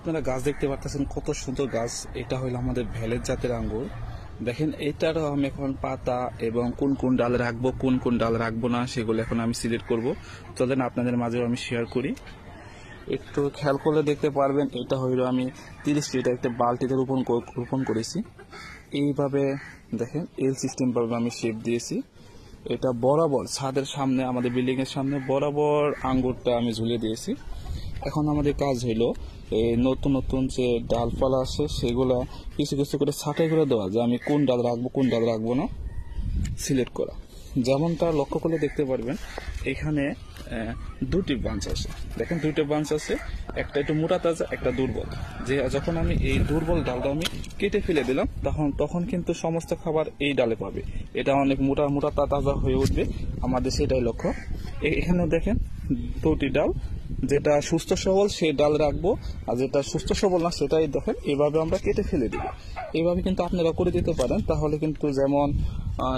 আপনারা গাছ দেখতে পাচ্ছেন, কত সুন্দর গাছ। এটা হলো আমাদের ভ্যালেট জাতের আঙ্গুর। দেখেন এটারও আমি এখন পাতা এবং কোন কোন ডাল রাখবো, কোন কোন ডাল রাখবো না, সেগুলো এখন আমি সিলেক্ট করব। চলেন আপনাদের মাঝেও আমি শেয়ার করি। একটু খেয়াল করলে দেখতে পারবেন, এটা হইলো আমি 30 লিটার একটা বালতিতে রোপণ করেছি। এইভাবে দেখেন এল সিস্টেম ভাবে আমি শেপ দিয়েছি। এটা বরাবর ছাদের সামনে, আমাদের বিল্ডিং এর সামনে বরাবর আঙ্গুরটা আমি ঝুলিয়ে দিয়েছি। এখন আমাদের কাজ হইলো এই নতুন নতুন যে ডালপালা আছে সেগুলা কিছু কিছু করে ছাঁটাই করে দেওয়া, যে আমি কোন ডাল রাখবো কোন ডাল রাখবো না সিলেক্ট করা। যেমনটা লক্ষ্য করলে দেখতে পারবেন এখানে দুটি ব্রাঞ্চ আছে। দেখেন দুইটা ব্রাঞ্চ আছে, একটা একটু মোটা তাজা, একটা দুর্বল। যে যখন আমি এই দুর্বল ডালটা আমি কেটে ফেলে দিলাম, তখন কিন্তু সমস্ত খাবার এই ডালে পাবে। এটা অনেক মোটা মোটা তাজা হয়ে উঠবে, আমাদের সেটাই লক্ষ্য। এখানে দেখেন দুটি ডাল, যেটা সুস্থ সবল সেই ডাল রাখবো, আর যেটা সুস্থ সবল না সেটাই দেখেন এভাবে আমরা কেটে ফেলে দিব। এইভাবে কিন্তু আপনারা করে দিতে পারেন, তাহলে কিন্তু যেমন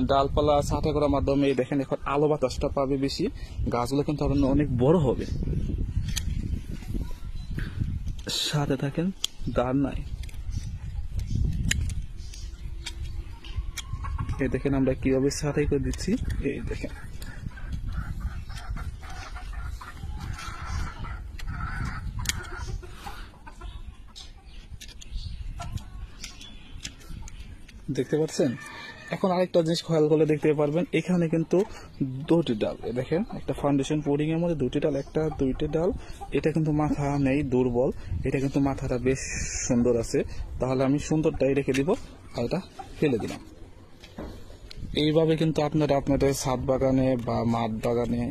ডালপালা ছাঁটাই করার মাধ্যমে দেখেন এখন আলো বাতাসটা পাবে বেশি, গাছগুলো কিন্তু আরো অনেক বড় হবে। সাথে থাকেন, দাঁড় নাই। এই দেখেন আমরা কিভাবে ছাঁটাই করে দিচ্ছি, এই দেখেন। দেখতে পাচ্ছেন? এখন আরেকটা জিনিস খেয়াল করলে দেখতে পারবেন, এখানে কিন্তু দুটি ডাল, দেখেন একটা ফাউন্ডেশন পোডিং এর মধ্যে দুটি ডাল, একটা দুইটি ডাল। এটা কিন্তু মাথা নেই, দুর্বল। এটা কিন্তু মাথাটা বেশ সুন্দর আছে, তাহলে আমি সুন্দরটাই রেখে দিব আর এটা ফেলে দিলাম। এইভাবে কিন্তু আপনারা আপনাদের ছাদ বাগানে বা মাঠ বাগানে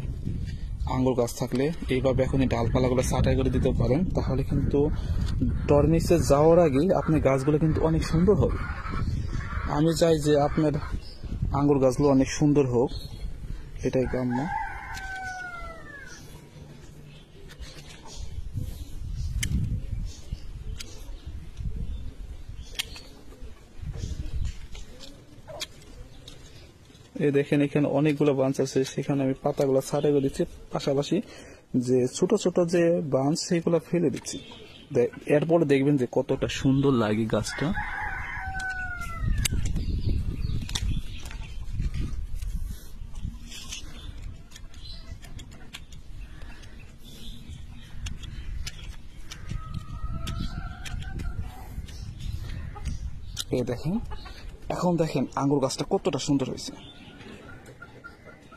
আঙ্গুর গাছ থাকলে এইভাবে এখন এই ডালপালাগুলো ছাঁটাই করে দিতে পারেন, তাহলে কিন্তু টর্নিসে যাওয়ার আগে আপনার গাছগুলো কিন্তু অনেক সুন্দর হবে। আমি চাই যে আপনার আঙ্গুর গাছগুলো অনেক সুন্দর হোক, এটাই কাম্য। এই দেখেন এখানে অনেকগুলো ব্রাঞ্চ আছে, সেখানে আমি পাতাগুলো ছাঁটাই করে দিচ্ছি, পাশাপাশি যে ছোট ছোট যে ব্রাঞ্চ সেগুলো ফেলে দিচ্ছি। এরপরে দেখবেন যে কতটা সুন্দর লাগে গাছটা। এই দেখেন, এখন দেখেন আঙ্গুর গাছটা কতটা সুন্দর হয়েছে,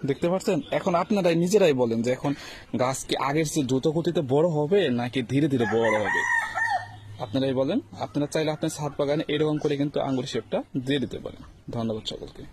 দেখতে পাচ্ছেন? এখন আপনারাই নিজেরাই বলেন যে এখন গাছ কি আগের চেয়ে দ্রুত গতিতে বড় হবে নাকি ধীরে ধীরে বড় হবে? আপনারাই বলেন। আপনারা চাইলে আপনার ছাদ বাগানে এরকম করে কিন্তু আঙ্গুর শেপটা দিয়ে দিতে পারেন। ধন্যবাদ সকলকে।